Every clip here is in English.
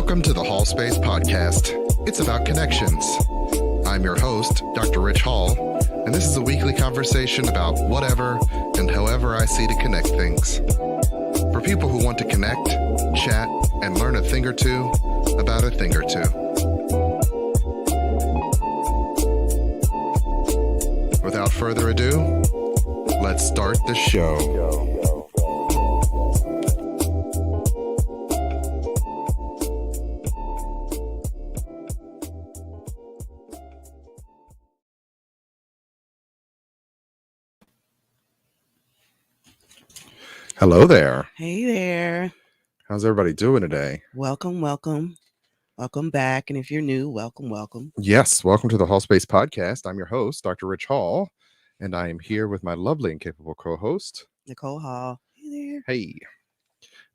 Welcome to the Hallspace Podcast. It's about connections. I'm your host, Dr. Ritch Hall, and this is a weekly conversation about whatever and however I see to connect things. For people who want to connect, chat, and learn a thing or two about a thing or two. Without further ado, let's start the show. Hello there. Hey there. How's everybody doing today? Welcome back. And if you're new, welcome. Yes, welcome to the Hallspace Podcast. I'm your host, Dr. Ritch Hall, and I am here with my lovely and capable co-host, Nicole Hall. Hey there. Hey.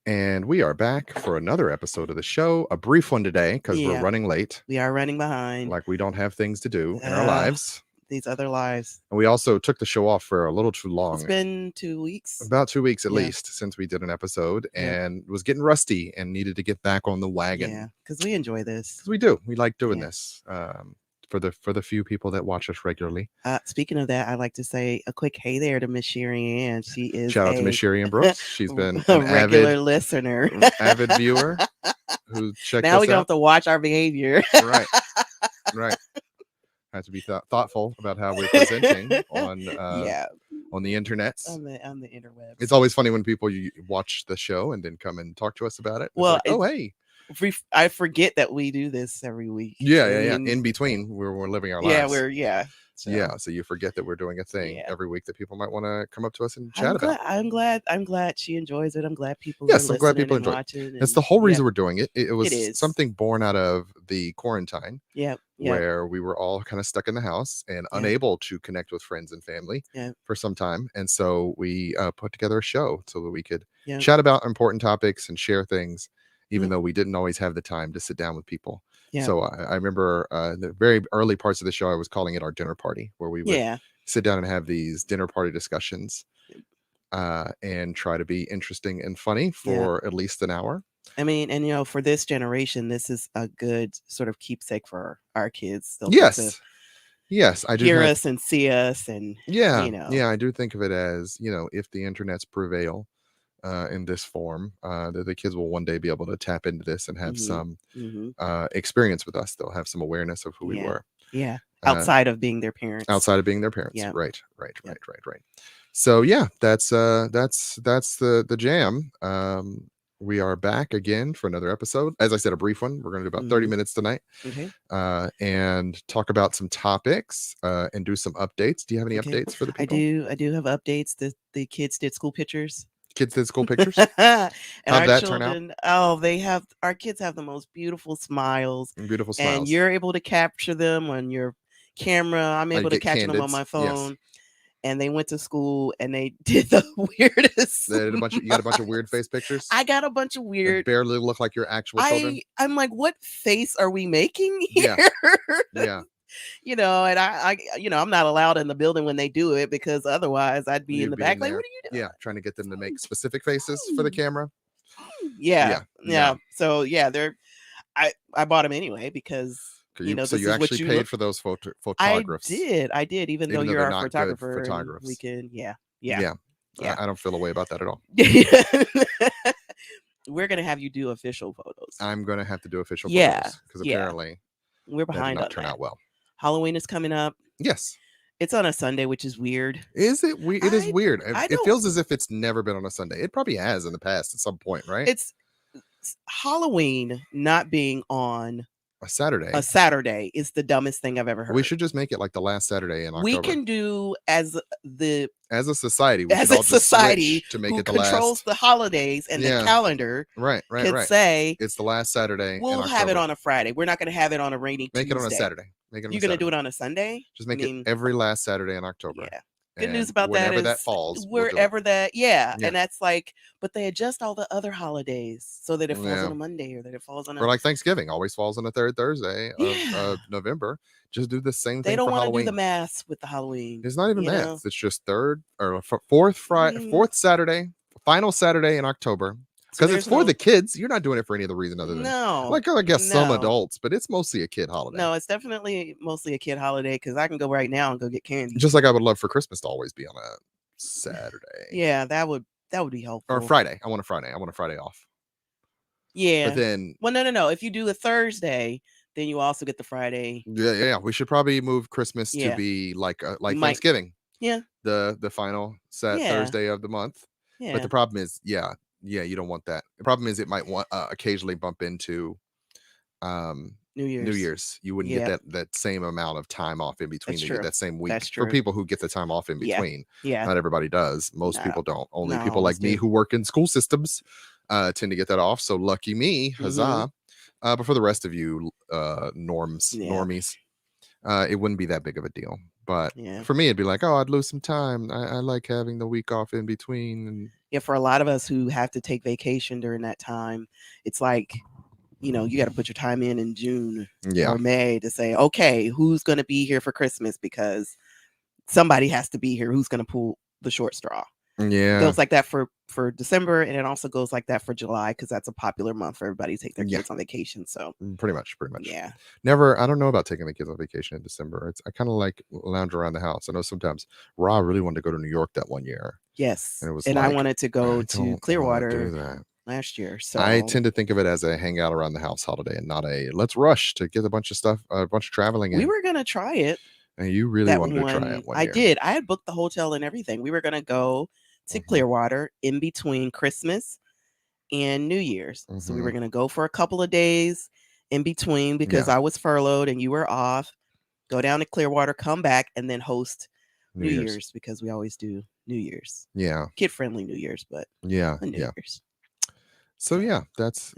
And we are back for another episode of the show, a brief one today because we're running late. We are running behind. Like we don't have things to do in our lives. These other lives. And we also took the show off for a little too long. It's been 2 weeks. About 2 weeks at least since we did an episode and was getting rusty and needed to get back on the wagon. Yeah, because we enjoy this. Because we do. We like doing this for the few people that watch us regularly. Speaking of that, I'd like to say a quick hey there to Miss Sherry Ann. She is Shout out to Miss Sherry Ann Brooks. She's been a an regular listener. avid viewer who checked now us we don't out. have to watch our behavior. Right. Have to be thoughtful about how we're presenting on the internets, on the interwebs. It's always funny when people you watch the show and then come and talk to us about it. Well, hey, I forget that we do this every week. Yeah. In between, we're living our lives. So you forget that we're doing a thing every week that people might want to come up to us and chat about. I'm glad she enjoys it. I'm glad people. Yes, I'm glad people enjoy it. That's the whole reason we're doing it. It was something born out of the quarantine. Where we were all kind of stuck in the house and unable to connect with friends and family for some time. And so we put together a show so that we could chat about important topics and share things, even though we didn't always have the time to sit down with people. So I remember the very early parts of the show, I was calling it our dinner party, where we would sit down and have these dinner party discussions and try to be interesting and funny for at least an hour. I mean, and for this generation, this is a good sort of keepsake for our kids. Yes, I do hear us and see us, and I do think of it as if the internets prevail in this form, that the kids will one day be able to tap into this and have some experience with us. They'll have some awareness of who we were. Outside of being their parents. Right. So that's the jam. We are back again for another episode. As I said, a brief one. We're going to do about 30 minutes tonight, and talk about some topics and do some updates. Do you have any updates for the people? I do have updates. The kids did school pictures. And how'd that turn out? Our kids have the most beautiful smiles. And you're able to capture them on your camera. I'm able to capture them on my phone. And they went to school and they did the weirdest. They did you got a bunch of weird face pictures? I got a bunch of weird. They barely look like your actual children. I'm like, what face are we making here? Yeah. And I'm not allowed in the building when they do it, because otherwise I'd be in the back. Like, what are you doing? Yeah, trying to get them to make specific faces for the camera. Yeah. So I bought them anyway because. So you actually paid for those photographs. I did, even though you're a photographer. Photographers. We can, I don't feel a way about that at all. We're gonna have you do official photos. I'm gonna have to do official photos because apparently we're behind. That did not turn out well. Halloween is coming up. Yes. It's on a Sunday, which is weird. Is it? It is weird. It feels as if it's never been on a Sunday. It probably has in the past at some point, right? It's Halloween not being on a Saturday. A Saturday is the dumbest thing I've ever heard. We should just make it like the last Saturday in October. We can do as a society. We as a society to make who it the controls the holidays and the calendar. Right. Say it's the last Saturday. We'll have it on a Friday. We're not going to have it on a rainy Tuesday. Make it on a Saturday. You're going to do it on a Sunday? Just make it every last Saturday in October. Yeah. Good news about that is that falls, wherever that, and that's like, but they adjust all the other holidays so that it falls on a Monday or that it falls on or like Thanksgiving always falls on the third Thursday of November. Just do the same thing. They don't want to do the math with the Halloween. It's not even math. It's just fourth Saturday, final Saturday in October. Because it's for the kids. You're not doing it for any other reason other than I guess some adults, but it's mostly a kid holiday. No, it's definitely mostly a kid holiday because I can go right now and go get candy. Just like I would love for Christmas to always be on a Saturday. Yeah, that would be helpful. Or Friday. I want a Friday. I want a Friday off. Yeah. But then no. If you do a Thursday, then you also get the Friday. Yeah. We should probably move Christmas to be like Thanksgiving. Yeah. The final Thursday of the month. Yeah. But the problem is, you don't want that. The problem is it might want occasionally bump into New Year's. You wouldn't get that same amount of time off in between. You get that same week. That's true. For people who get the time off in between. Yeah. Not everybody does. Most people don't. Only people like me who work in school systems tend to get that off. So lucky me, huzzah. But for the rest of you normies, it wouldn't be that big of a deal. But for me, it'd be like, I'd lose some time. I like having the week off in between. And for a lot of us who have to take vacation during that time, it's like, you got to put your time in June or May to say, okay, who's going to be here for Christmas? Because somebody has to be here. Who's going to pull the short straw? Yeah. It goes like that for December, and it also goes like that for July because that's a popular month for everybody to take their kids on vacation. So pretty much. Yeah. I don't know about taking the kids on vacation in December. I kind of like lounge around the house. I know sometimes Ra really wanted to go to New York that one year. Yes. And I wanted to go to Clearwater last year. So I tend to think of it as a hang out around the house holiday and not a let's rush to get a bunch of traveling in. We were going to try it. And you really wanted to try it one year. I did. I had booked the hotel and everything. We were going to go to Clearwater in between Christmas and New Year's. So we were going to go for a couple of days in between because I was furloughed and you were off. Go down to Clearwater, come back, and then host New Year's because we always do New Year's. Yeah. Kid-friendly New Year's, but New Year's. So that's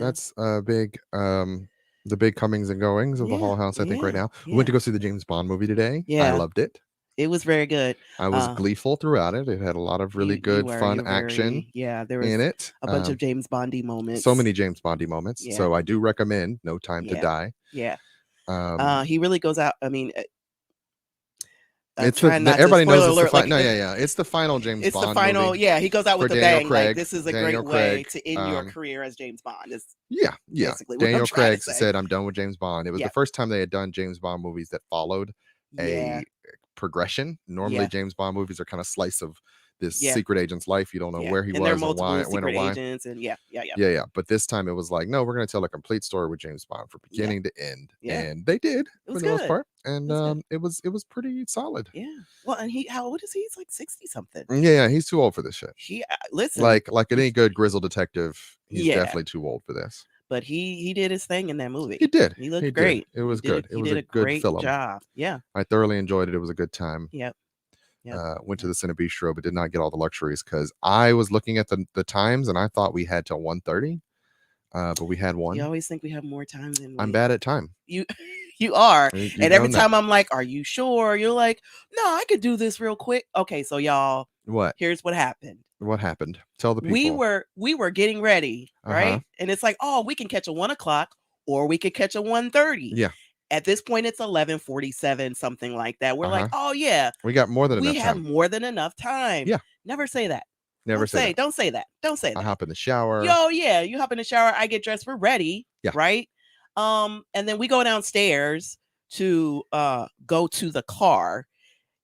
big the big comings and goings of the Hall House, I think, right now. We went to go see the James Bond movie today. I loved it. It was very good. I was gleeful throughout it. It had a lot of really good, fun action. There was in it. A bunch of James Bondy moments. So many James Bondy moments. Yeah. So I do recommend No Time to Die. Yeah. He really goes out. I mean, it's everybody knows it's the it's the final James Bond. It's the final. Movie he goes out with a bang. Craig, like this is a great way to end your career as James Bond. Daniel Craig said, "I'm done with James Bond." It was the first time they had done James Bond movies that followed a progression. Normally, James Bond movies are kind of slice of this secret agent's life. You don't know where he was or why, when or why. Agents and But this time it was like, no, we're going to tell a complete story with James Bond from beginning to end, and they did for the most part. And it was pretty solid. Yeah. Well, and how old is he? He's like 60 something. Yeah, he's too old for this shit. Listen, like any good grizzled detective, he's definitely too old for this. But he did his thing in that movie. He did. He looked great. It was good. It was a good great film. job. Yeah. I thoroughly enjoyed it. It was a good time. Yep. Went to the Cinebistro, but did not get all the luxuries because I was looking at the times and I thought we had till 1:30. But we had one. You always think we have more time than I'm bad at time. You are. And every time I'm like, are you sure? You're like, no, I could do this real quick. Okay, so y'all, here's what happened. What happened? Tell the people. We were getting ready, right? And it's like, oh, we can catch a 1:00 or we could catch a 1:30. Yeah. At this point, it's 11:47, something like that. We're like, oh yeah, we got more than enough time. We have more than enough time. Yeah. Never say that. Don't say that. I hop in the shower. You hop in the shower. I get dressed. We're ready. Yeah. Right. And then we go downstairs to go to the car,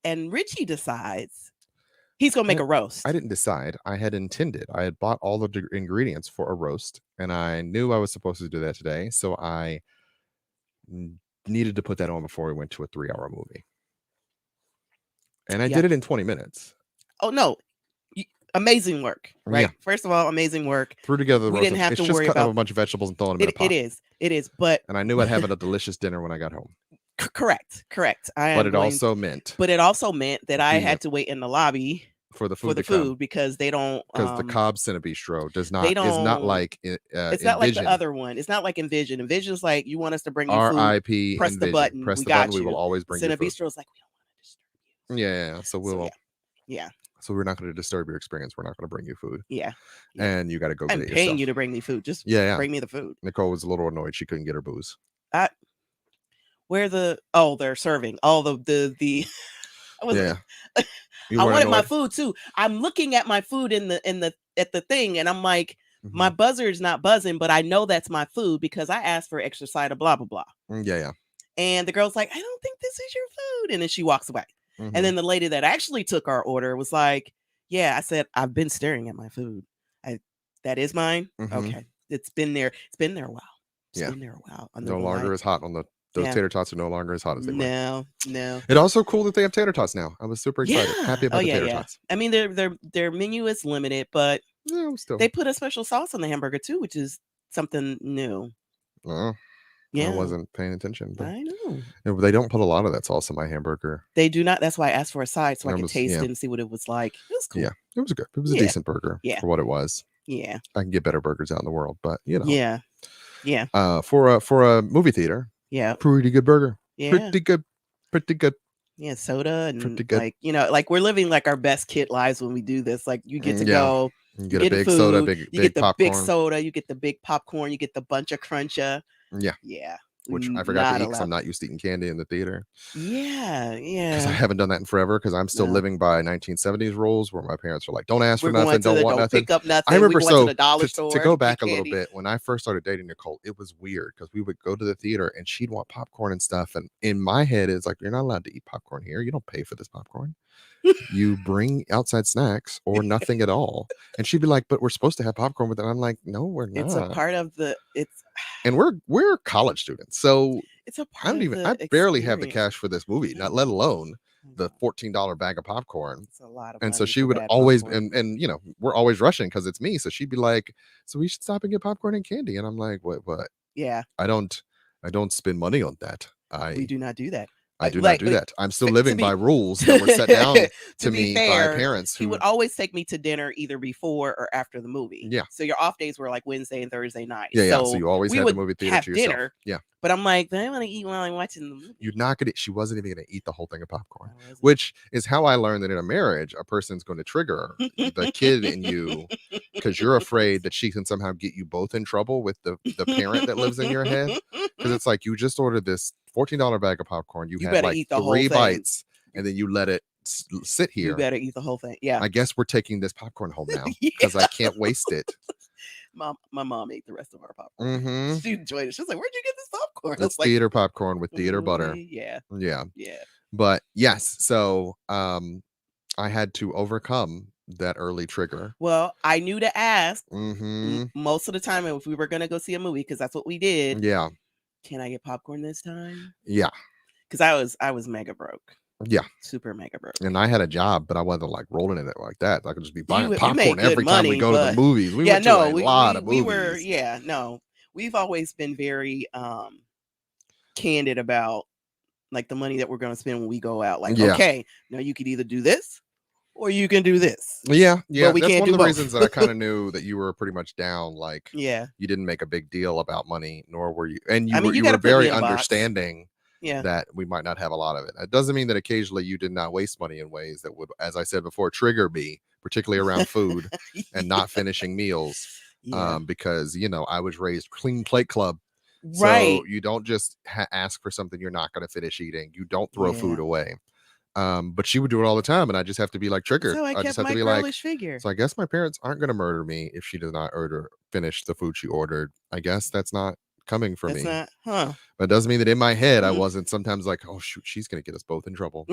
and Richie decides he's gonna make a roast. I didn't decide. I had intended. I had bought all the ingredients for a roast, and I knew I was supposed to do that today. So I needed to put that on before we went to a 3-hour movie. And I did it in 20 minutes. Oh, no. Amazing work, right? Yeah. First of all, amazing work. Threw together the roast. We didn't have to worry about a bunch of vegetables and throwing them in a pot. It is. But and I knew I'd have a delicious dinner when I got home. Correct. But it also meant that I had to wait in the lobby for the food because they don't the Cobb Cinebistro is not like it's not like the other one. It's not like Envision. Envision's like, you want us to bring you R.I.P. food, press Envision. the button, press the button, we will always bring you food. Cinebistro's like, we don't want to disturb you. Yeah. So we'll so we're not going to disturb your experience. We're not going to bring you food. Yeah. And you got to go get it yourself. I'm paying you to bring me food. Just bring me the food. Nicole was a little annoyed she couldn't get her booze. They're serving all the I wanted my food too. I'm looking at my food at the thing, and I'm like, My buzzer is not buzzing, but I know that's my food because I asked for extra side of blah, blah, blah. Yeah. And the girl's like, I don't think this is your food. And then she walks away. And then the lady that actually took our order was like, yeah, I said, I've been staring at my food. That is mine. Okay. It's been there. It's been there a while. It's been there a while. No longer as hot on those tater tots are no longer as hot as they were. No. It's also cool that they have tater tots now. I was super excited. Happy about the tater tots. I mean, their menu is limited, but they put a special sauce on the hamburger too, which is something new. I wasn't paying attention. But I know. They don't put a lot of that sauce in my hamburger. They do not. That's why I asked for a side so I could taste it and see what it was like. It was cool. Yeah, it was good. It was a decent burger for what it was. Yeah. I can get better burgers out in the world, but you know. Yeah. Yeah. For a movie theater. Yeah. Pretty good burger. Yeah. Pretty good. Yeah, soda and like, you know, like we're living like our best kid lives when we do this. Like you get to go. You get a big food, soda, big you get the popcorn. big soda, you get the big popcorn, you get the bunch of cruncha. Yeah. Yeah. Which I forgot to eat because I'm not used to eating candy in the theater. Yeah. Because I haven't done that in forever because I'm still living by 1970s rules where my parents are like, don't ask for nothing, don't want nothing. Pick up nothing. I remember to go back a little bit, when I first started dating Nicole, it was weird because we would go to the theater and she'd want popcorn and stuff. And in my head, it's like, you're not allowed to eat popcorn here. You don't pay for this popcorn. You bring outside snacks or nothing at all. And she'd be like, but we're supposed to have popcorn with it. I'm like, no, we're not. It's a part of and we're college students. So it's a part I barely have the cash for this movie, not let alone the $14 bag of popcorn. It's a lot of and so she would always and you know, we're always rushing because it's me. So she'd be like, so we should stop and get popcorn and candy. And I'm like, what? Yeah. I don't spend money on that. We do not do that. I do not do that. I'm still living by rules that were set down to me by parents. He would always take me to dinner either before or after the movie. Yeah. So your off days were like Wednesday and Thursday night. Yeah. So you always had the movie theater to yourself. Dinner, yeah. But I'm like, I want to eat while I'm watching the movie. You're not gonna. She wasn't even gonna eat the whole thing of popcorn, which is how I learned that in a marriage, a person's going to trigger the kid in you because you're afraid that she can somehow get you both in trouble with the parent that lives in your head. Because it's like you just ordered this $14 bag of popcorn. You had like 3 bites, and then you let it sit here. You better eat the whole thing. Yeah. I guess we're taking this popcorn home now because I can't waste it. My mom ate the rest of our popcorn. She enjoyed it. She was like, "Where'd you get this popcorn?" It's theater popcorn with theater butter. Yeah. But yes, so I had to overcome that early trigger. Well, I knew to ask most of the time if we were going to go see a movie, because that's what we did. Yeah. Can I get popcorn this time? Yeah. Because I was mega broke. Yeah. Super mega broke. And I had a job, but I wasn't like rolling in it like that. I could just be buying popcorn every time we go to the movies. We went to a lot of movies. We've always been very candid about like the money that we're going to spend when we go out. Like, okay, now you could either do this or you can do this. Yeah. But that's one of the reasons that I kind of knew that you were pretty much down. Like, you didn't make a big deal about money, nor were you. And you were very understanding. That we might not have a lot of it. It doesn't mean that occasionally you did not waste money in ways that would, as I said before, trigger me, particularly around food and not finishing meals. Because, you know, I was raised clean plate club. So you don't just ask for something you're not going to finish eating. You don't throw food away. But she would do it all the time, and I just have to be like triggered. So I just have to be like, so I guess my parents aren't going to murder me if she does not finish the food she ordered. I guess that's not coming for me. But it doesn't mean that in my head I wasn't sometimes like, oh shoot, she's gonna get us both in trouble.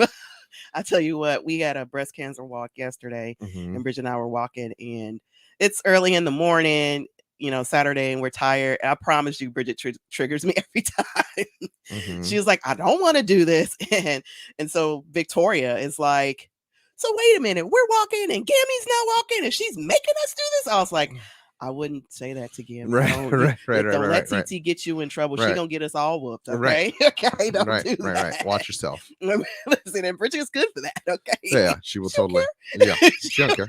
I tell you what, we had a breast cancer walk yesterday, and Bridget and I were walking, and it's early in the morning, you know, Saturday, and we're tired. And I promise you, Bridget triggers me every time. She was like, I don't want to do this, and so Victoria is like, so wait a minute, we're walking and Gammy's not walking and she's making us do this. I was like, I wouldn't say that to Gammy. Don't let TT get you in trouble. She's gonna get us all whooped. Okay. Okay. Don't do that. Watch yourself. Listen, and Bridget is good for that. Okay. Yeah, she will totally. Yeah, she don't care.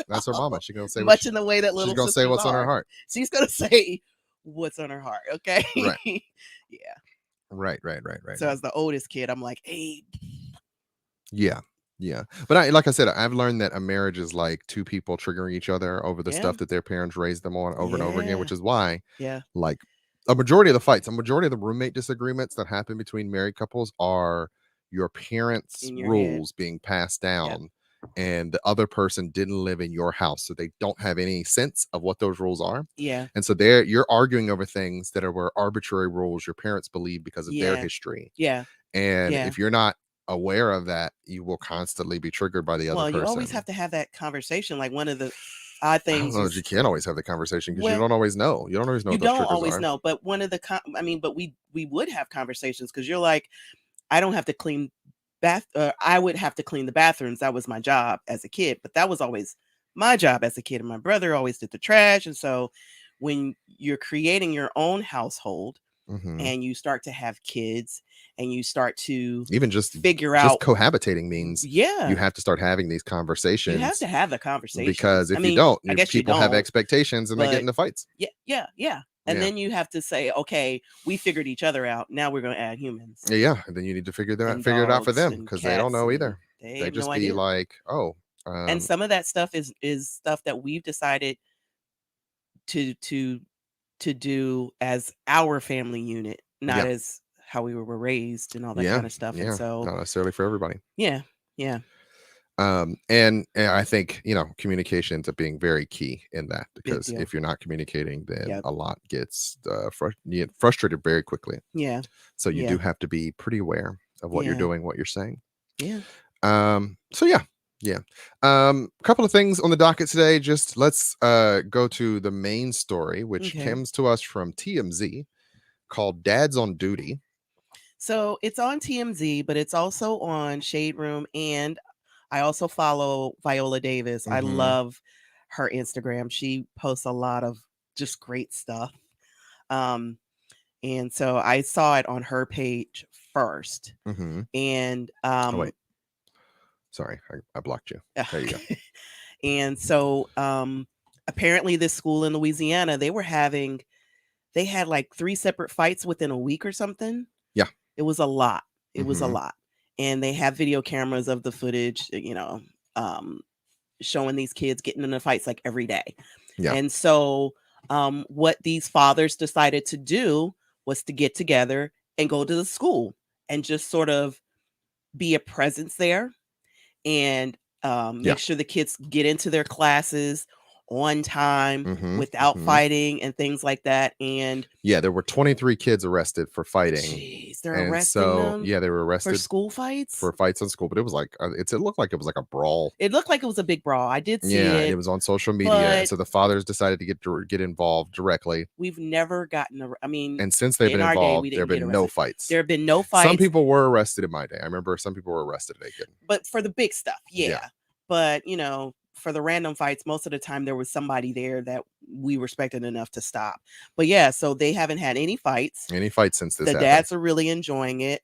That's her mama. She's gonna say much in the way that little. She's gonna say what's on her heart. She's gonna say what's on her heart. Okay. Right. Yeah. Right. So as the oldest kid, I'm like, hey. Yeah. But like I said, I've learned that a marriage is like two people triggering each other over the stuff that their parents raised them on over and over again, which is why like a majority of the fights, a majority of the roommate disagreements that happen between married couples are your parents' rules being passed down and the other person didn't live in your house, so they don't have any sense of what those rules are. Yeah. And so you're arguing over things that were arbitrary rules your parents believe because of their history. Yeah. And if you're not aware of that, you will constantly be triggered by the other person. Well, you always have to have that conversation. Like one of the odd things. I don't know, you can't always have the conversation because you don't always know. You don't always know. You don't always know. But one of the, but we would have conversations because you're like, I don't have to clean I would have to clean the bathrooms. That was my job as a kid, but that was always my job as a kid. And my brother always did the trash. And so when you're creating your own household and you start to have kids and you start to even just figure out cohabitating means you have to start having these conversations. You have to have the conversation because if you don't, I guess people have expectations and they get into fights. Yeah. And then you have to say, okay, we figured each other out. Now we're going to add humans. Yeah. And then you need to figure it out for them because they don't know either. They just be like, oh. And some of that stuff is stuff that we've decided to do as our family unit, not as how we were raised and all that kind of stuff. And so not necessarily for everybody. Yeah. And I think, communication ends up being very key in that, because if you're not communicating, then a lot gets frustrated very quickly. Yeah. So you do have to be pretty aware of what you're doing, what you're saying. Yeah. So a couple of things on the docket today. Just let's go to the main story, which comes to us from TMZ, called Dads on Duty. So it's on TMZ, but it's also on Shade Room, and I also follow Viola Davis. I love her Instagram. She posts a lot of just great stuff. And so I saw it on her page first. And oh, wait. Sorry, I blocked you. There you go. And so apparently this school in Louisiana, they had like 3 separate fights within a week or something. Yeah. It was a lot. It was a lot. And they have video cameras of the footage, showing these kids getting into fights like every day. Yeah. And so what these fathers decided to do was to get together and go to the school and just sort of be a presence there and make sure the kids get into their classes on time without fighting and things like that. And there were 23 kids arrested for fighting. Jeez, they're arresting them. They were arrested for school fights. For fights on school, but it was like it looked like it was like a brawl. It looked like it was a big brawl. I did see it. Yeah, it was on social media, and so the fathers decided to get involved directly. We've never gotten and since they've been involved, there have been no fights. There have been no fights. Some people were arrested in my day. I remember some people were arrested naked. But for the big stuff, but for the random fights, most of the time there was somebody there that we respected enough to stop. But so they haven't had any fights. Since this happened. Dads are really enjoying it.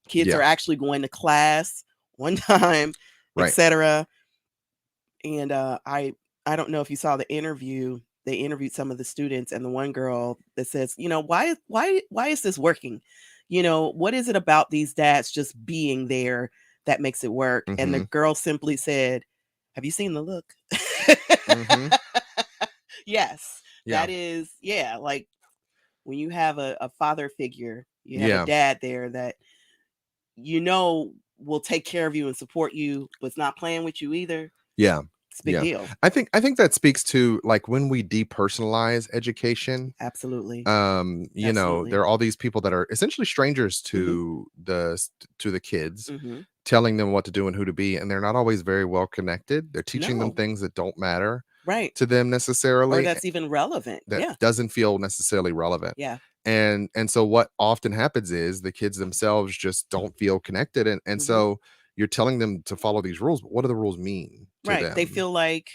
Kids are actually going to class on time, etc. And I don't know if you saw the interview. They interviewed some of the students, and the one girl that says, why is this working? What is it about these dads just being there that makes it work? And the girl simply said, have you seen the look? Yes. That is, like when you have a father figure, you have a dad there that will take care of you and support you, but's not playing with you either. Yeah. It's a big deal. I think that speaks to like when we depersonalize education. Absolutely. There are all these people that are essentially strangers to the kids, telling them what to do and who to be, and they're not always very well connected. They're teaching them things that don't matter to them necessarily, or that's even relevant. That doesn't feel necessarily relevant. Yeah. And so what often happens is the kids themselves just don't feel connected, and so you're telling them to follow these rules, but what do the rules mean to them? They feel like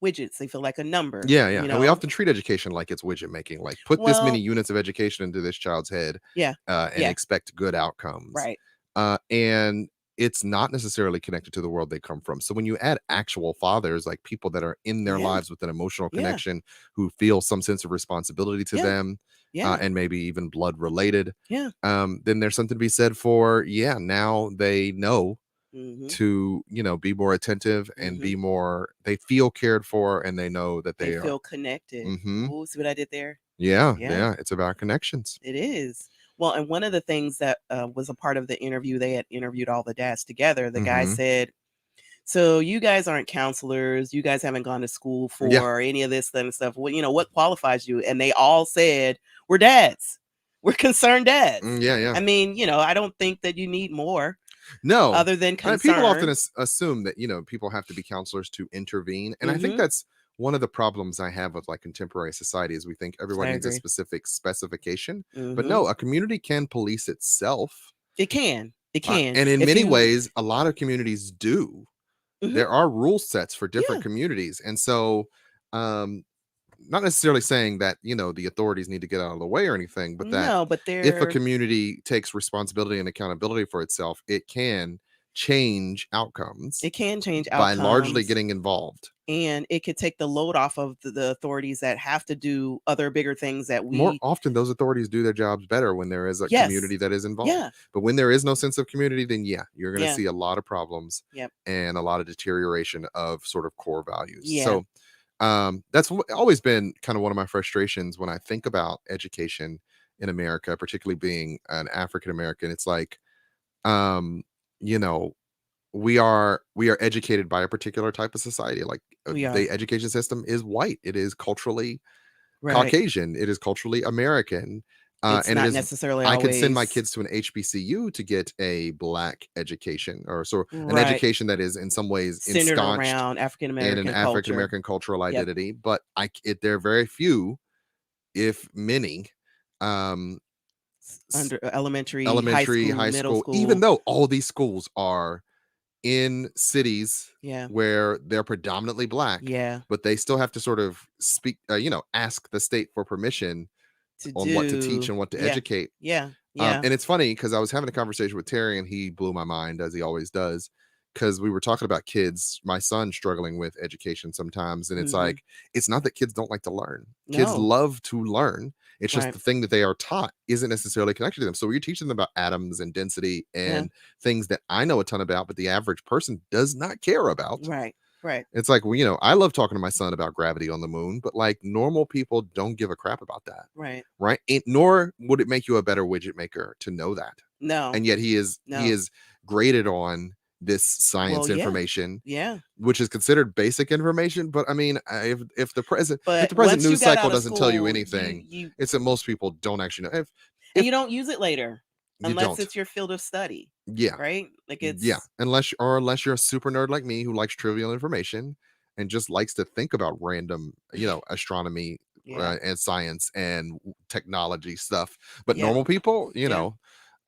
widgets. They feel like a number. Yeah. And we often treat education like it's widget making, like put this many units of education into this child's head and expect good outcomes. Right. And it's not necessarily connected to the world they come from. So when you add actual fathers, like people that are in their lives with an emotional connection, who feel some sense of responsibility to them, and maybe even blood related, then there's something to be said for, now they know to, be more attentive and be more, they feel cared for, and they know that they feel connected. Ooh, see what I did there? Yeah. It's about connections. It is. Well, and one of the things that was a part of the interview, they had interviewed all the dads together. The guy said, So you guys aren't counselors. You guys haven't gone to school for any of this kind of stuff. Well, what qualifies you? And they all said, we're dads. We're concerned dads. Yeah. I mean, I don't think that you need more. No. Other than concern. People often assume that, people have to be counselors to intervene. And I think that's one of the problems I have with like contemporary society is we think everyone needs a specific specification. But no, a community can police itself. It can. And in many ways, a lot of communities do. There are rule sets for different communities. And so, not necessarily saying that, the authorities need to get out of the way or anything, but that if a community takes responsibility and accountability for itself, it can change outcomes. It can change outcomes by largely getting involved. And it could take the load off of the authorities that have to do other bigger things that more often those authorities do their jobs better when there is a community that is involved. But when there is no sense of community, then you're going to see a lot of problems and a lot of deterioration of sort of core values. So that's always been kind of one of my frustrations when I think about education in America, particularly being an African American. It's like, we are educated by a particular type of society. Like the education system is white. It is culturally Caucasian. It is culturally American. It's and not it is necessarily I always... could send my kids to an HBCU to get a Black education, or an education that is in some ways centered around African American and an African American cultural identity. But there are very few, if many, under elementary, high school, even though all these schools are in cities where they're predominantly Black, but they still have to sort of speak, ask the state for permission on what to teach and what to educate. And it's funny because I was having a conversation with Terry and he blew my mind, as he always does, because we were talking about kids, my son struggling with education sometimes. And it's like, it's not that kids don't like to learn. Kids love to learn. It's just the thing that they are taught isn't necessarily connected to them. So you're teaching them about atoms and density and things that I know a ton about, but the average person does not care about. Right. It's like, well, I love talking to my son about gravity on the moon, but like normal people don't give a crap about that. Right. Nor would it make you a better widget maker to know that. No. And yet he is graded on this science information, which is considered basic information. But I mean, if the present news cycle doesn't tell you anything, it's that most people don't actually know. And you don't use it later unless it's your field of study. Right. Like it's unless you're a super nerd like me who likes trivial information and just likes to think about random, astronomy and science and technology stuff. But normal people,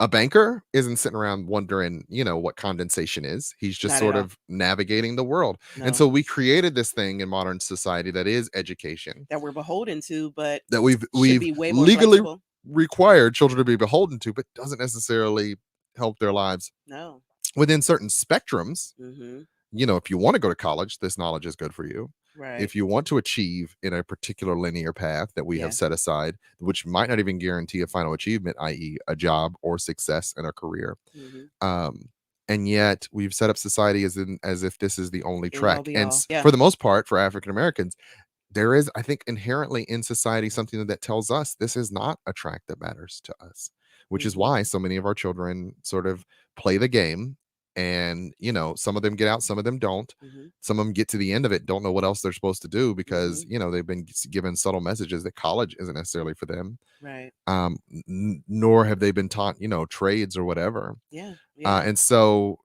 a banker isn't sitting around wondering, what condensation is. He's just sort of navigating the world. And so we created this thing in modern society that is education. That we're beholden to, but that we've legally required children to be beholden to, but doesn't necessarily help their lives. No. Within certain spectrums, if you want to go to college, this knowledge is good for you. Right. If you want to achieve in a particular linear path that we have set aside, which might not even guarantee a final achievement, i.e. a job or success in a career. And yet we've set up society as if this is the only track. And for the most part, for African Americans, there is, I think, inherently in society something that tells us this is not a track that matters to us, which is why so many of our children sort of play the game. And, some of them get out, some of them don't. Some of them get to the end of it, don't know what else they're supposed to do because, they've been given subtle messages that college isn't necessarily for them. Right. Nor have they been taught, trades or whatever. And so,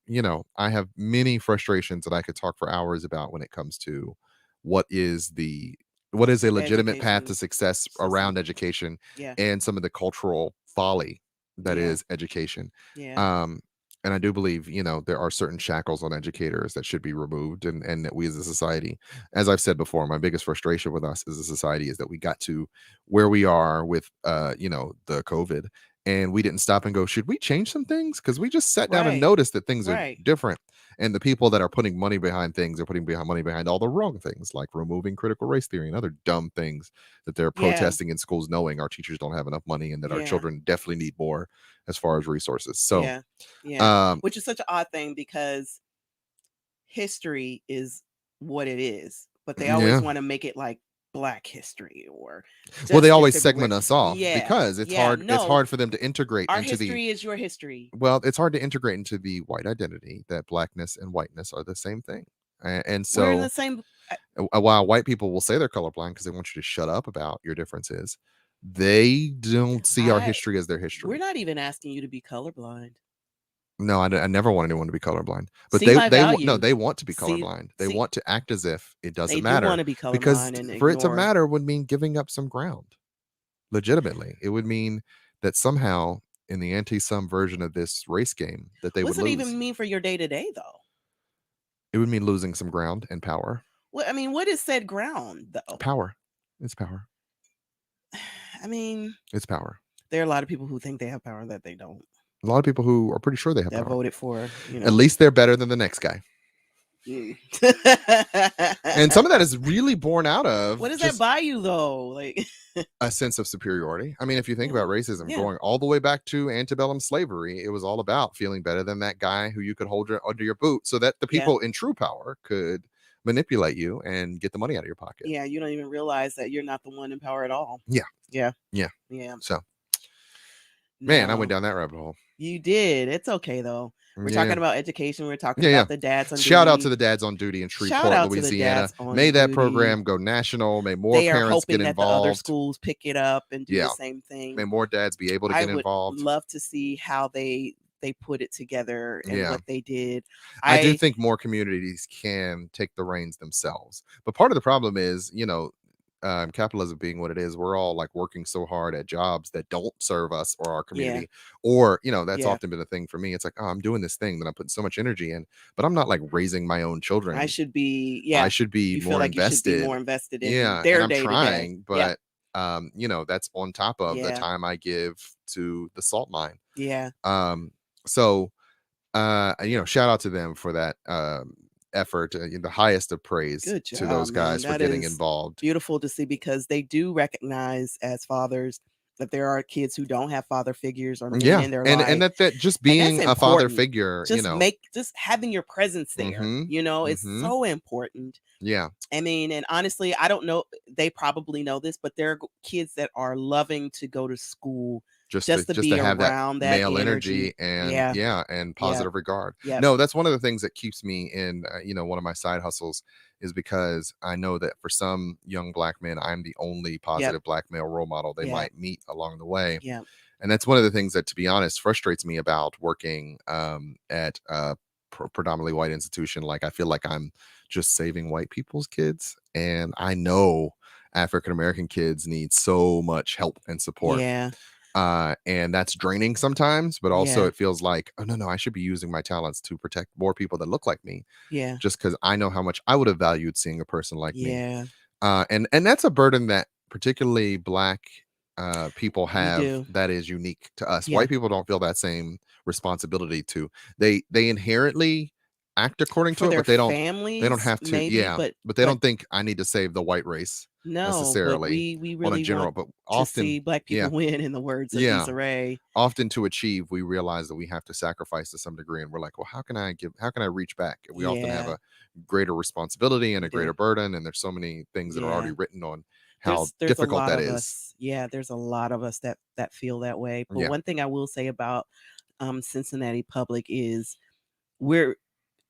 I have many frustrations that I could talk for hours about when it comes to what is a legitimate path to success around education and some of the cultural folly that is education. And I do believe, there are certain shackles on educators that should be removed and that we as a society, as I've said before, my biggest frustration with us as a society is that we got to where we are with, the COVID and we didn't stop and go, should we change some things? Because we just sat down and noticed that things are different. And the people that are putting money behind things are putting money behind all the wrong things, like removing critical race theory and other dumb things that they're protesting in schools, knowing our teachers don't have enough money and that our children definitely need more as far as resources. So, which is such an odd thing because history is what it is, but they always want to make it like Black history or well, they always segment us off because it's hard. It's hard for them to integrate our into history is your history. Well, it's hard to integrate into the white identity that blackness and whiteness are the same thing. And so we're in the same. While white people will say they're colorblind because they want you to shut up about your differences, they don't see our history as their history. We're not even asking you to be colorblind. No, I never want anyone to be colorblind. But they want to be colorblind. They want to act as if it doesn't matter. They want to be colorblind because for it to matter would mean giving up some ground. Legitimately, it would mean that somehow in the anti-sum version of this race game that they would lose. What's it even mean for your day-to-day though? It would mean losing some ground and power. Well, I mean, what is said ground though? Power. It's power. I mean, it's power. There are a lot of people who think they have power that they don't. A lot of people who are pretty sure they have power. Voted for, At least they're better than the next guy. And some of that is really born out of what does that buy you though? Like a sense of superiority. I mean, if you think about racism going all the way back to antebellum slavery, it was all about feeling better than that guy who you could hold under your boot so that the people in true power could manipulate you and get the money out of your pocket. Yeah, you don't even realize that you're not the one in power at all. Yeah. So man, I went down that rabbit hole. You did. It's okay though. We're talking about education. We're talking about the dads on duty. Shout out to the dads on duty in Shreveport, Louisiana. May that program go national. May more parents get involved. That the other schools pick it up and do the same thing. May more dads be able to get involved. I would love to see how they put it together and what they did. I do think more communities can take the reins themselves. But part of the problem is, capitalism being what it is, we're all like working so hard at jobs that don't serve us or our community, or that's often been a thing for me. It's like, oh, I'm doing this thing that I'm putting so much energy in, but I'm not like raising my own children. I should be more invested. More invested in their day. I'm trying, but that's on top of the time I give to the salt mine. So shout out to them for that effort, the highest of praise to those guys for getting involved. Beautiful to see, because they do recognize as fathers that there are kids who don't have father figures or men in their life, and that just being a father figure, just having your presence there, is so important. I mean, and honestly, I don't know, they probably know this, but there are kids that are loving to go to school just to be have around that male energy and and positive regard. No, that's one of the things that keeps me in one of my side hustles, is because I know that for some young black men, I'm the only positive black male role model they might meet along the way. And that's one of the things that, to be honest, frustrates me about working at a predominantly white institution. Like, I feel like I'm just saving white people's kids, and I know African American kids need so much help and support. And that's draining sometimes, but also it feels like, oh no, I should be using my talents to protect more people that look like me. Just because I know how much I would have valued seeing a person like me. And that's a burden that particularly black people have that is unique to us. White people don't feel that same responsibility to. They inherently act according to it, but they don't have to. Maybe, but they don't think I need to save the white race. Necessarily, but we really want but often to see black people win, in the words of Issa Rae. Often to achieve, we realize that we have to sacrifice to some degree, and we're like, well, how can I reach back? We often have a greater responsibility and a greater burden, and there's so many things that are already written on how difficult that is. There's a lot of us that feel that way. But one thing I will say about Cincinnati Public is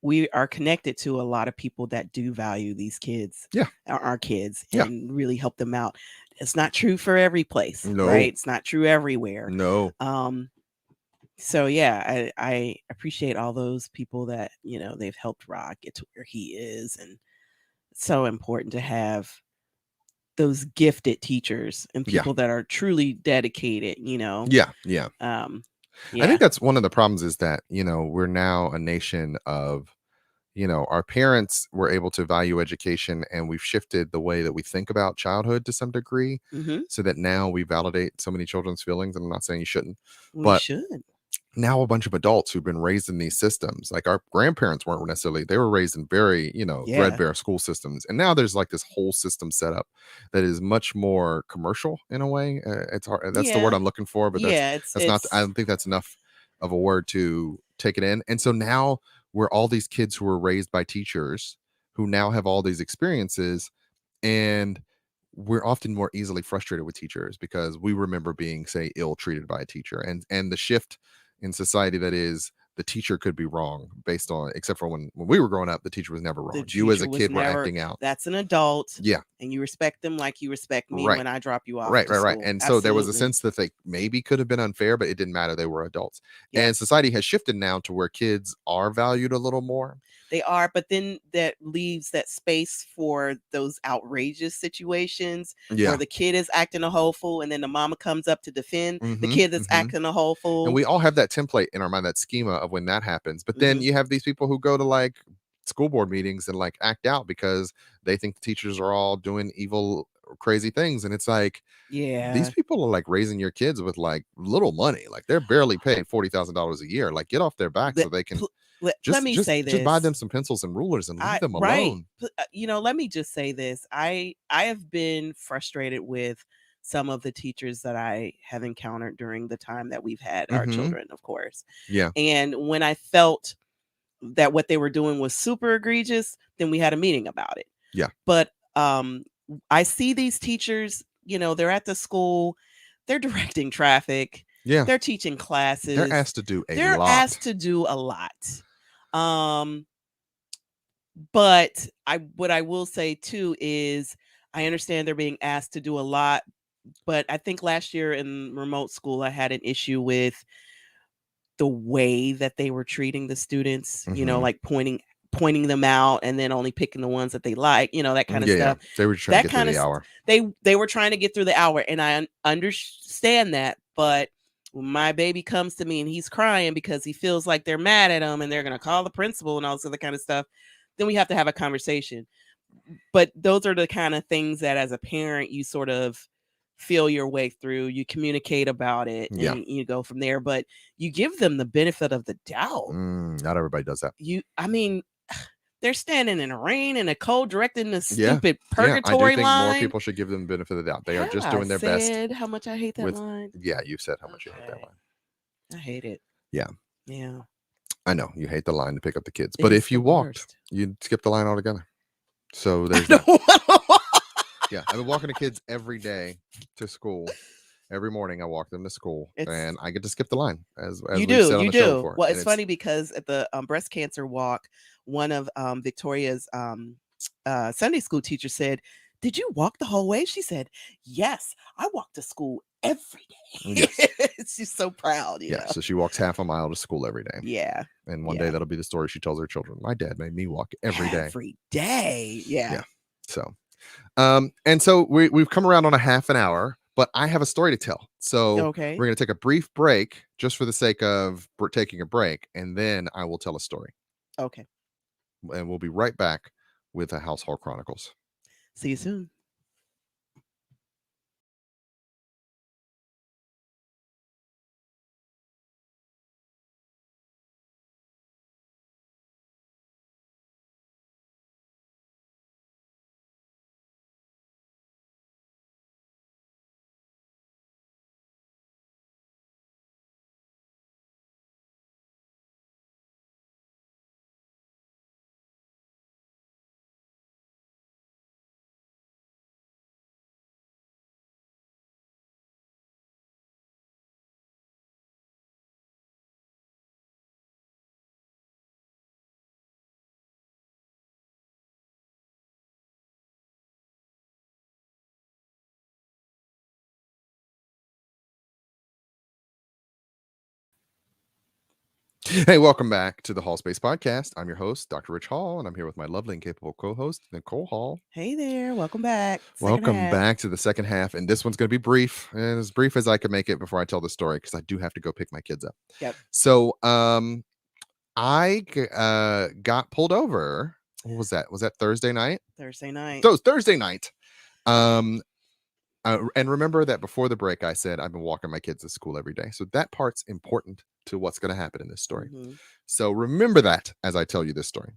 we are connected to a lot of people that do value these kids, our kids, and really help them out. It's not true for every place, right? It's not true everywhere. So I appreciate all those people that, they've helped Rock get to where he is. And it's so important to have those gifted teachers and people that are truly dedicated, I think that's one of the problems, is that, we're now a nation of, our parents were able to value education, and we've shifted the way that we think about childhood to some degree, so that now we validate so many children's feelings. And I'm not saying you shouldn't, but now a bunch of adults who've been raised in these systems, like our grandparents weren't necessarily, they were raised in very, threadbare school systems. And now there's like this whole system set up that is much more commercial in a way. It's hard. That's the word I'm looking for, but that's not, I don't think that's enough of a word to take it in. And so now we're all these kids who were raised by teachers who now have all these experiences, and we're often more easily frustrated with teachers because we remember being, say, ill-treated by a teacher, and the shift in society that is the teacher could be wrong based on, except for when we were growing up, the teacher was never wrong. You as a kid were acting out. That's an adult. Yeah. And you respect them like you respect me when I drop you off. Right. And so there was a sense that they maybe could have been unfair, but it didn't matter. They were adults. Yep. And society has shifted now to where kids are valued a little more. They are, but then that leaves that space for those outrageous situations where the kid is acting a whole fool, and then the mama comes up to defend the kid that's acting a whole fool. And we all have that template in our mind, that schema of when that happens. But then you have these people who go to like school board meetings and like act out because they think the teachers are all doing evil, crazy things. And it's like, these people are like raising your kids with like little money. Like they're barely paying $40,000 a year. Like get off their back so they can... Let me say this. Just buy them some pencils and rulers and leave them alone. Let me just say this. I have been frustrated with some of the teachers that I have encountered during the time that we've had our children, of course. Yeah. And when I felt that what they were doing was super egregious, then we had a meeting about it. Yeah. But I see these teachers, they're at the school, they're directing traffic. Yeah. They're teaching classes. They're asked to do a lot. They're asked to do a lot. But what I will say too is I understand they're being asked to do a lot, but I think last year in remote school, I had an issue with the way that they were treating the students, like pointing them out and then only picking the ones that they like, that kind of stuff. They were trying to get through the hour. They were trying to get through the hour, and I understand that, but when my baby comes to me and he's crying because he feels like they're mad at him and they're going to call the principal and all this other kind of stuff, then we have to have a conversation. But those are the kind of things that as a parent, you sort of feel your way through, you communicate about it, and you go from there, but you give them the benefit of the doubt. Not everybody does that. They're standing in the rain and the cold directing the stupid purgatory line. I do think more people should give them the benefit of the doubt. They are just doing their best. How much I hate that line. Yeah, you said how much you hate that line. I hate it. Yeah. Yeah. I know you hate the line to pick up the kids, but if you walked, you'd skip the line altogether. So there's that. Yeah, I've been walking the kids every day to school. Every morning I walk them to school, and I get to skip the line as you do. Well, it's funny because at the breast cancer walk, one of Victoria's Sunday school teachers said, "Did you walk the whole way?" She said, "Yes, I walk to school every day." Yes. She's so proud. You know? So she walks half a mile to school every day. Yeah. And one day that'll be the story she tells her children. My dad made me walk every day. Every day. Yeah. So, and so we've come around on a half an hour. But I have a story to tell. So we're going to take a brief break just for the sake of taking a break. And then I will tell a story. Okay. And we'll be right back with the House Hall Chronicles. See you soon. Hey, welcome back to the Hallspace Podcast. I'm your host, Dr. Ritch Hall, and I'm here with my lovely and capable co-host, Nicole Hall. Hey there. Welcome back. Welcome back to the second half. And this one's going to be brief, and as brief as I can make it before I tell the story, because I do have to go pick my kids up. Yep. So I got pulled over. What was that? Was that Thursday night? Thursday night. So it was Thursday night. And remember that before the break, I said I've been walking my kids to school every day. So that part's important to what's going to happen in this story. So remember that as I tell you this story.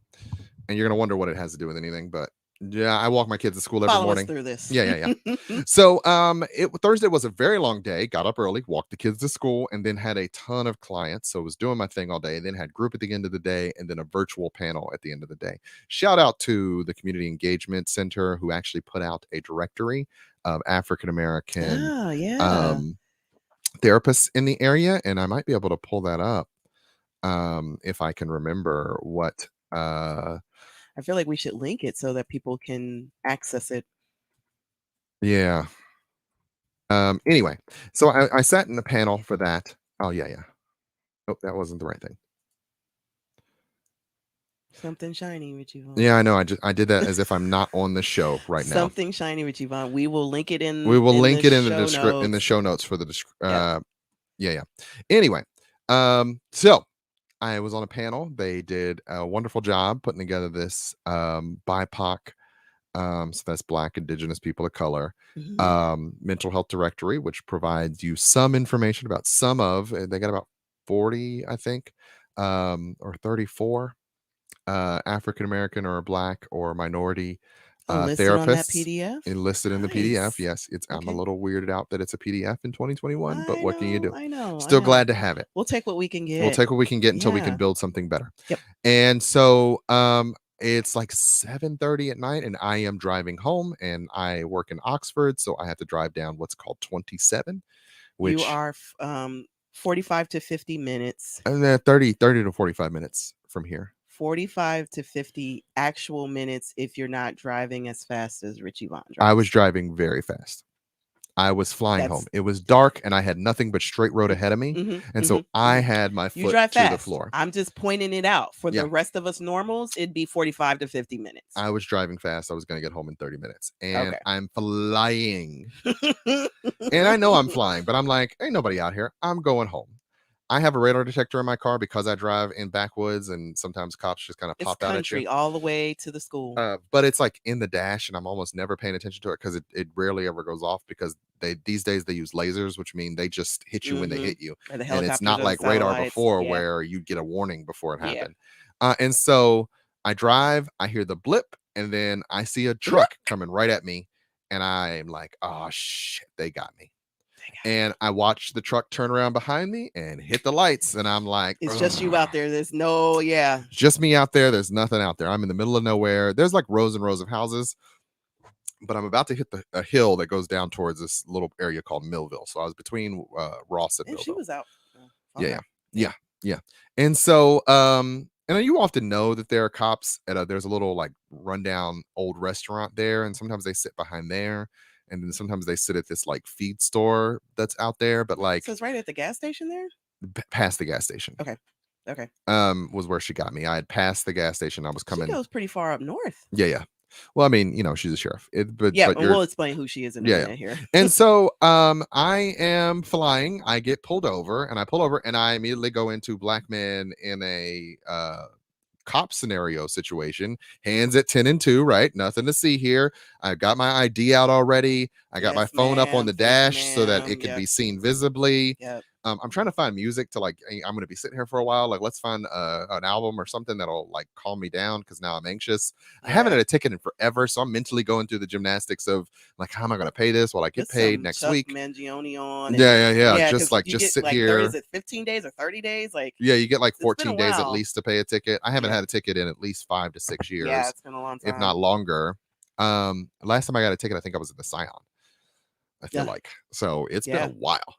And you're going to wonder what it has to do with anything, but Yeah, I walk my kids to school every morning. Us through this. Yeah. So Thursday was a very long day. Got up early, walked the kids to school, and then had a ton of clients. So I was doing my thing all day, and then had group at the end of the day, and then a virtual panel at the end of the day. Shout out to the Community Engagement Center, who actually put out a directory of African American therapists in the area, and I might be able to pull that up if I can remember what. I feel like we should link it so that people can access it. Yeah. Anyway, so I sat in the panel for that. Oh, yeah. Oh, that wasn't the right thing. Something shiny with Yvonne. Yeah, I know. I did that as if I'm not on the show right now. Something shiny with Yvonne. We will link it in. We will link it in the show notes for the yeah. Anyway, so I was on a panel. They did a wonderful job putting together this BIPOC, so that's Black, Indigenous people of color, mental health directory, which provides you some information about they got about 40, I think, or 34 African American or Black or minority therapists enlisted in the PDF. Yes, I'm a little weirded out that it's a PDF in 2021, but what can you do? I know. Still glad to have it. We'll take what we can get. Until we can build something better. Yep. And so it's like 7:30 at night, and I am driving home, and I work in Oxford, so I have to drive down what's called 27, which you are 45 to 50 minutes. And 30 to 45 minutes from here. 45 to 50 actual minutes if you're not driving as fast as Ritch Hall drives. I was driving very fast. I was flying home. It was dark, and I had nothing but straight road ahead of me. So I had my foot to the floor. I'm just pointing it out. For the rest of us normals, it'd be 45 to 50 minutes. I was driving fast. I was going to get home in 30 minutes. And I'm flying. And I know I'm flying, but I'm like, ain't nobody out here. I'm going home. I have a radar detector in my car because I drive in backwoods, and sometimes cops just kind of pop out at you. All the way to the school. But it's like in the dash, and I'm almost never paying attention to it because it rarely ever goes off, because these days they use lasers, which mean they just hit you when they hit you. And it's not like radar before where you get a warning before it happened. And so I drive, I hear the blip, and then I see a truck coming right at me, and I'm like, oh shit, they got me. And I watched the truck turn around behind me and hit the lights, and I'm like, it's just you out there. There's no, just me out there. There's nothing out there. I'm in the middle of nowhere. There's like rows and rows of houses, but I'm about to hit a hill that goes down towards this little area called Millville. So I was between Ross and Millville. She was out. Yeah. And so, and you often know that there are cops at there's a little like rundown old restaurant there, and sometimes they sit behind there. And then sometimes they sit at this like feed store that's out there, but like, so it's right at the gas station there. Past the gas station. Okay. Was where she got me. I had passed the gas station. I was coming. She goes pretty far up north. Yeah. Well, I mean, she's a sheriff. But we'll explain who she is in a minute here. And so, I am flying. I get pulled over, and I pull over, and I immediately go into black men in a cop scenario situation, hands at 10 and 2, right? Nothing to see here. I got my ID out already. I got my phone up on the dash so that it can be seen visibly. I'm trying to find music to like, I'm going to be sitting here for a while. Like, let's find an album or something that'll like calm me down, because now I'm anxious. I haven't had a ticket in forever, so I'm mentally going through the gymnastics of like, how am I going to pay this? Well, I get paid next week. Mangione on. Yeah. Just sit here. Is it 15 days or 30 days? Like, you get like 14 days at least to pay a ticket. I haven't had a ticket in at least 5 to 6 years. Yeah, it's been a long time, if not longer. Last time I got a ticket, I think I was at the Scion. I feel like so. It's been a while.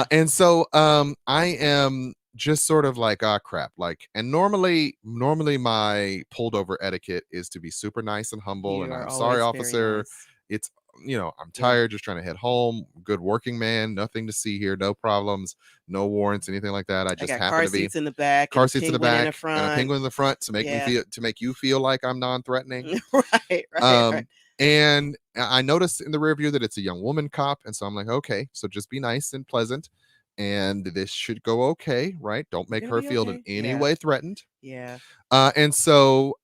And so I am just sort of like, crap. Like, and normally my pulled over etiquette is to be super nice and humble. And I'm sorry, officer. Nice. It's, I'm tired, just trying to head home. Good working man, nothing to see here, no problems, no warrants, anything like that. I just happen car to be seats in the back, car seats in the back, and a penguin in the front to make you feel like I'm non-threatening. right. And I noticed in the rear view that it's a young woman cop. And so I'm like, okay, so just be nice and pleasant, and this should go okay, right? Don't make her feel in any way threatened. Yeah. And so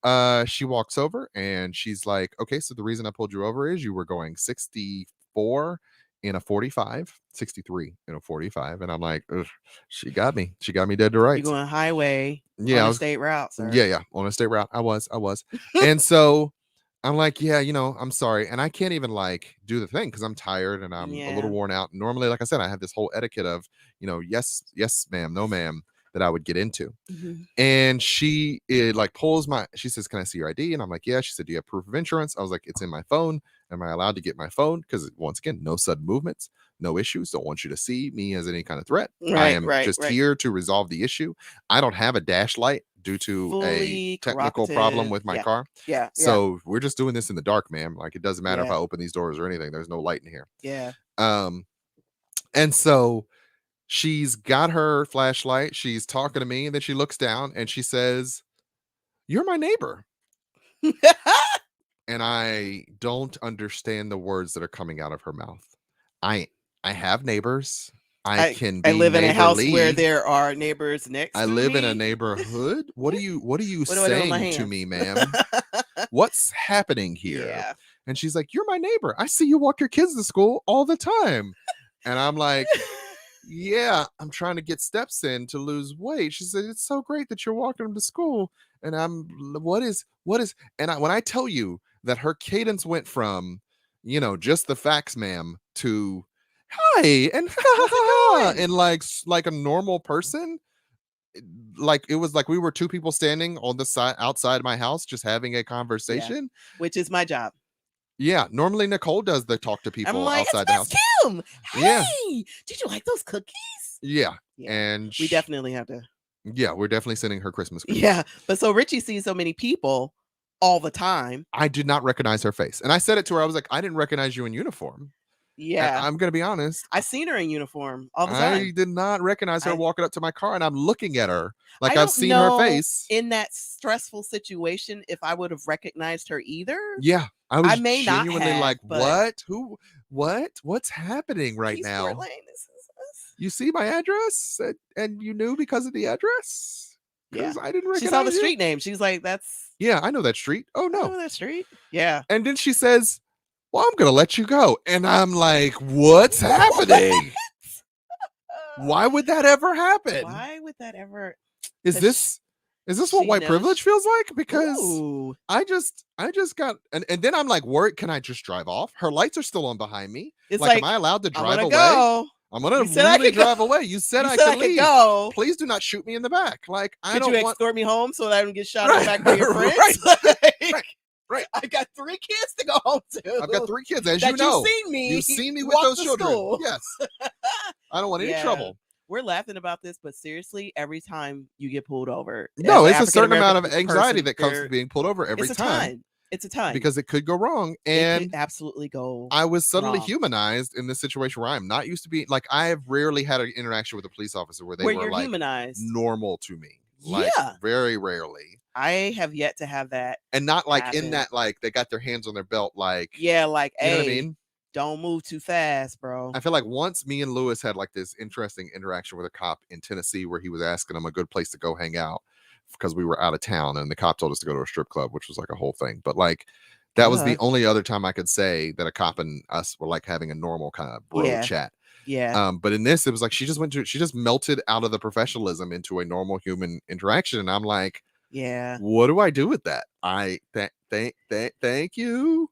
she walks over, and she's like, okay, so the reason I pulled you over is you were going 64 in a 45, 63 in a 45. And I'm like, she got me dead to rights. You're going highway on a state route, sir. Yeah, on a state route. I was. And so I'm like, yeah, I'm sorry. And I can't even like do the thing because I'm tired and I'm a little worn out. Normally, like I said, I have this whole etiquette of, yes, yes, ma'am, no, ma'am, that I would get into. Mm-hmm. And she she says, can I see your ID? And I'm like, yeah. She said, do you have proof of insurance? I was like, it's in my phone. Am I allowed to get my phone? Because once again, no sudden movements, no issues. Don't want you to see me as any kind of threat. I am just here to resolve the issue. I don't have a dash light due to a technical problem with my car. Yeah. So we're just doing this in the dark, ma'am. Like it doesn't matter if I open these doors or anything. There's no light in here. Yeah. And so she's got her flashlight. She's talking to me, and then she looks down and she says, "You're my neighbor." And I don't understand the words that are coming out of her mouth. I have neighbors. I live in a house where there are neighbors next to me. I live in a neighborhood. What are you saying to me, ma'am? What's happening here? Yeah. And she's like, "You're my neighbor. I see you walk your kids to school all the time." And I'm like, "Yeah, I'm trying to get steps in to lose weight." She said, "It's so great that you're walking them to school." And what is, and when I tell you that her cadence went from, just the facts, ma'am, to hi and and like a normal person, like it was like we were two people standing on the side outside my house just having a conversation, which is my job. Yeah, normally Nicole does the talk to people outside the house. Kim. Hey, did you like those cookies? Yeah. And we definitely have to. Yeah, we're definitely sending her Christmas cookies. Yeah, but so Richie sees so many people all the time. I did not recognize her face, and I said it to her. I was like, "I didn't recognize you in uniform." Yeah, I'm gonna be honest. I seen her in uniform all the time. I did not recognize her walking up to my car, and I'm looking at her like I've seen her face. In that stressful situation, if I would have recognized her either. Yeah, I may genuinely not have, like, what? Who? What's happening right now? You see my address, and you knew because of the address? Because I didn't recognize. She saw the street name. She's like, "That's." Yeah, I know that street. Oh no, I know that street. Yeah. And then she says, "Well, I'm gonna let you go," and I'm like, "What's happening? Why would that ever happen? Why would that ever? Is this what white privilege feels like? Because I just got and then I'm like, worried. Can I just drive off? Her lights are still on behind me. It's like, am I allowed to drive away? Go. I'm gonna really drive away. You said I could leave. Go. Please do not shoot me in the back. Like, could you escort me home so that I don't get shot in the back by your friends? Right. I got 3 kids to go home to. I've got 3 kids, as you know. You've seen me with those children. School. Yes. I don't want any trouble. We're laughing about this, but seriously, every time you get pulled over, no, it's a certain amount of anxiety that comes from being pulled over every time. It's a time because it could go wrong, and it could absolutely go. I was suddenly wrong. Humanized in this situation where I'm not used to being like. I have rarely had an interaction with a police officer where were like humanized. Normal to me. Like, very rarely. I have yet to have that, and not like happen. In that like they got their hands on their belt, like like you know what I mean. Don't move too fast, bro. I feel like once me and Lewis had like this interesting interaction with a cop in Tennessee where he was asking him a good place to go hang out because we were out of town, and the cop told us to go to a strip club, which was like a whole thing. But like that was the only other time I could say that a cop and us were like having a normal kind of bro chat. Yeah. But in this, it was like she just melted out of the professionalism into a normal human interaction, and I'm like, yeah, what do I do with that? Thank you.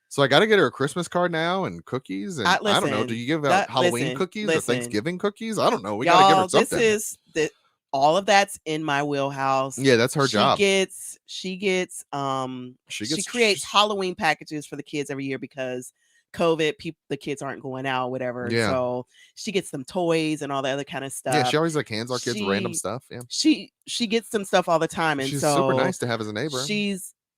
So I got to get her a Christmas card now and cookies, and I don't know. Do you give out Halloween cookies or Thanksgiving cookies? I don't know. We got to give her something. All of that's in my wheelhouse. Yeah, that's her job. She creates Halloween packages for the kids every year because COVID, the kids aren't going out, whatever. Yeah. So she gets them toys and all the other kind of stuff. Yeah, she always like hands our kids random stuff. Yeah. She gets them stuff all the time, and she's super nice to have as a neighbor.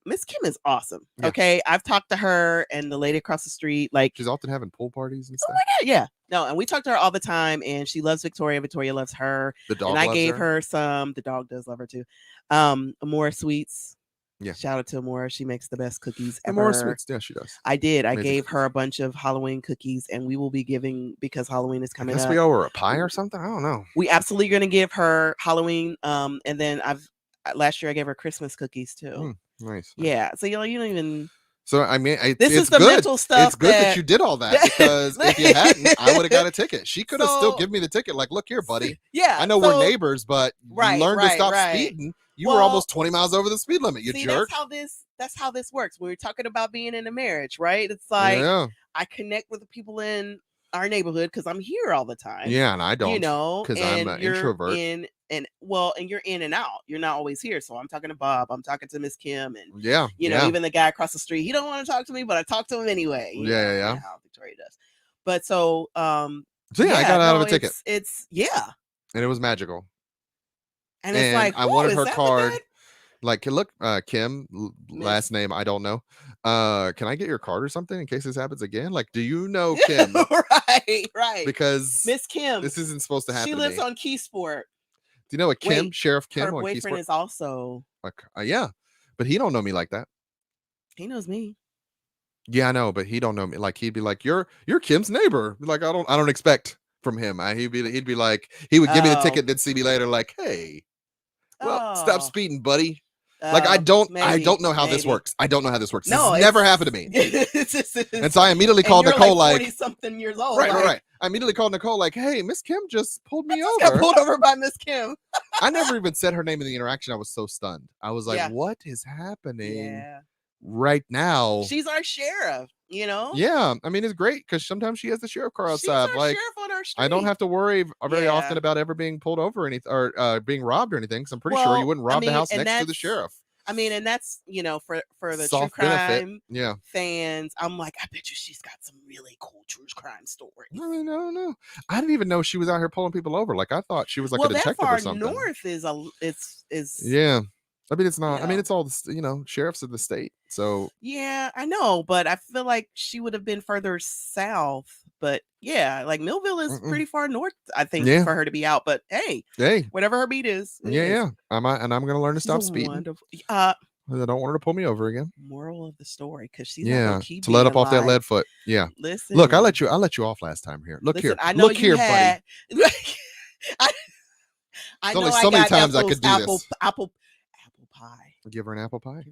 Miss Kim is awesome. Yeah. Okay. I've talked to her and the lady across the street. Like, she's often having pool parties and stuff. Oh my God, yeah. No, and we talk to her all the time, and she loves Victoria. Victoria loves her. The dog and I loves gave her some. The dog does love her too. Amora Sweets. Yeah. Shout out to Amora. She makes the best cookies ever. Amora Sweets. Yeah, she does. I did. I gave her a bunch of Halloween cookies, and we will be giving, because Halloween is coming up. We owe her a pie or something. I don't know. We absolutely going to give her Halloween. And then last year I gave her Christmas cookies too. Nice. Yeah. So you don't even. So I mean, this it's is the good. mental stuff. It's good that you did all that, because if you hadn't, I would have got a ticket. She could have still given me the ticket. Like, look here, buddy. Yeah, I know we're neighbors, but learn to stop right. speeding. You were almost 20 miles over the speed limit. You jerk. That's how this works. When we're talking about being in a marriage, right? It's like I connect with the people in our neighborhood because I'm here all the time. Yeah, and I don't. You know, because I'm an introvert. And you're in and out. You're not always here. So I'm talking to Bob. I'm talking to Miss Kim, and you know, even the guy across the street. He don't want to talk to me, but I talk to him anyway. Yeah. How Victoria does. But so I got out of a ticket. It's and it was magical. And it's like, I wanted her card. Like, look, Kim, last name I don't know. Can I get your card or something in case this happens again? Like, do you know Kim? Right. Because Miss Kim, this isn't supposed to happen. She lives on Keysport. Do you know a Kim? Sheriff Kim her on Keysport? Her boyfriend is also. Yeah, but he don't know me like that. He knows me. Yeah, I know, but he don't know me. Like, he'd be like, "You're Kim's neighbor." Like, I don't expect from him. He'd be like, he would give me the ticket, then see me later. Like, hey, well, stop speeding, buddy. Like, I don't know how this works. I don't know how this works. No, this never happened to me. And so I immediately called Nicole, like 40-something years old. Right. I immediately called Nicole, like, hey, Miss Kim just pulled me over. Got pulled over by Miss Kim. I never even said her name in the interaction. I was so stunned. I was like, what is happening right now? She's our sheriff, you know? Yeah. I mean, it's great because sometimes she has the sheriff car outside. She's our sheriff on our street. I don't have to worry very often about ever being pulled over or anything, or being robbed or anything. Because I'm pretty sure you wouldn't rob the house next to the sheriff. I mean, and that's, you know, for the soft true crime fans, I'm like, I bet you she's got some really cool true crime stories. I mean, no. I didn't even know she was out here pulling people over. Like, I thought she was like a detective or something. Well, that far north is yeah. I mean, it's not. I mean, it's all the sheriffs of the state. So yeah, I know, but I feel like she would have been further south. But yeah, like Millville is pretty far north, I think, for her to be out. But hey, whatever her beat is. Yeah. I'm gonna learn to stop speeding. Wonderful. I don't want her to pull me over again. Moral of the story, because she's not gonna keep to let up off that lead foot. Yeah. Listen, look, I let you off last time here. Look here. I know look here, buddy. I know only so many times I could do this. Apple pie. Give her an apple pie.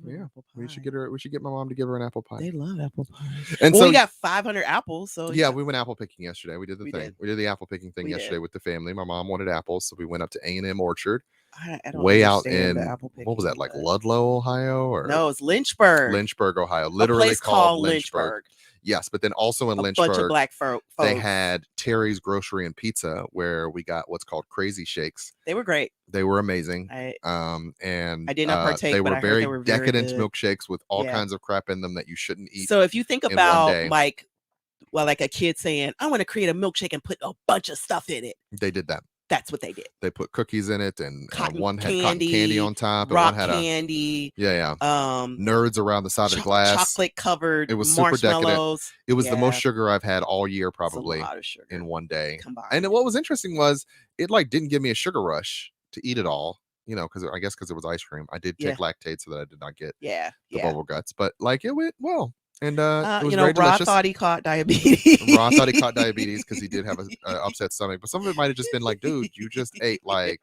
We should get my mom to give her an apple pie. They love apple pie. And so we got 500 apples. So we went apple picking yesterday. We did the thing. We did the apple picking thing yesterday with the family. My mom wanted apples, so we went up to A&M Orchard. I don't way out in what was that, like Ludlow, Ohio, or no, it's Lynchburg, Ohio. Literally called Lynchburg. Yes, but then also in Lynchburg, bunch of black folks. They had Terry's Grocery and Pizza, where we got what's called crazy shakes. They were great. They were amazing. And I did not partake. They but were I very they were decadent very milkshakes with all kinds of crap in them that you shouldn't eat. So if you think about like a kid saying, "I want to create a milkshake and put a bunch of stuff in it," they did that. That's what they did. They put cookies in it, and one had candy, cotton candy on top, and rock one had candy. Nerds around the side of the glass. Chocolate covered. It was super decadent. It was the most sugar sugar I've had all year, probably, in one day. Combined. And what was interesting was it like didn't give me a sugar rush to eat it all. You know, because I guess because it was ice cream. I did take Lactaid so that I did not get the bubble guts, but like it went well. And it was very delicious. Thought he caught diabetes. Raw thought he caught diabetes because he did have an upset stomach. But some of it might have just been like, dude, you just ate like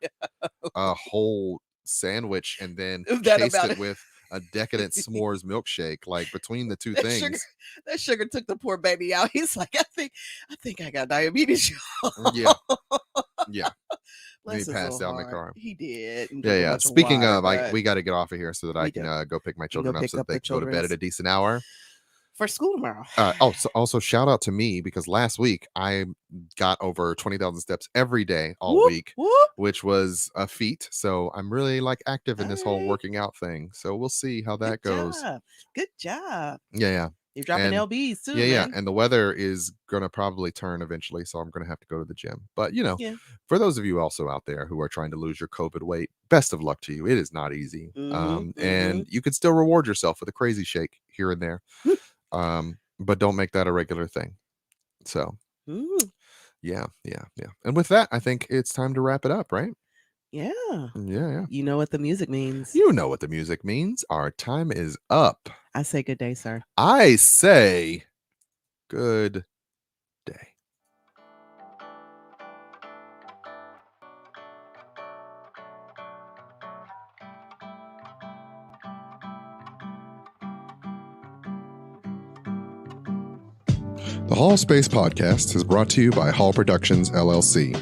a whole sandwich and then chased it with a decadent s'mores milkshake. Like between the two things, that sugar took the poor baby out. He's like, I think I got diabetes. Yeah. He passed out in the car. He did. Yeah. Speaking of, we got to get off of here so that I can go pick my children up so that they can go to bed at a decent hour. For school tomorrow. Also shout out to me because last week I got over 20,000 steps every day all week, which was a feat. So I'm really like active in this whole working out thing. So we'll see how that goes. Good job. Yeah. You're dropping LBs too. Yeah. And the weather is gonna probably turn eventually, so I'm gonna have to go to the gym. But for those of you also out there who are trying to lose your COVID weight, best of luck to you. It is not easy. And you could still reward yourself with a crazy shake here and there. But don't make that a regular thing. So yeah. And with that, I think it's time to wrap it up, right? Yeah. Yeah. You know what the music means. You know what the music means. Our time is up. I say good day, sir. I say good day. The Hallspace Podcast is brought to you by Hall Productions, LLC.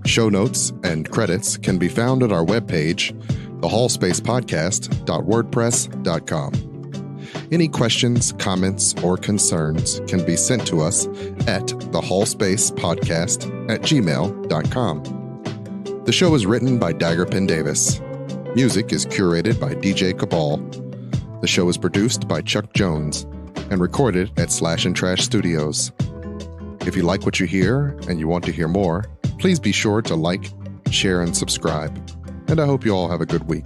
Show notes and credits can be found at our webpage, thehallspacepodcast.wordpress.com. Any questions, comments, or concerns can be sent to us at thehallspacepodcast@gmail.com. The show is written by Daggerpin Davis. Music is curated by DJ Cabal. The show is produced by Chuck Jones and recorded at Slash and Trash Studios. If you like what you hear and you want to hear more, please be sure to like, share, and subscribe. And I hope you all have a good week.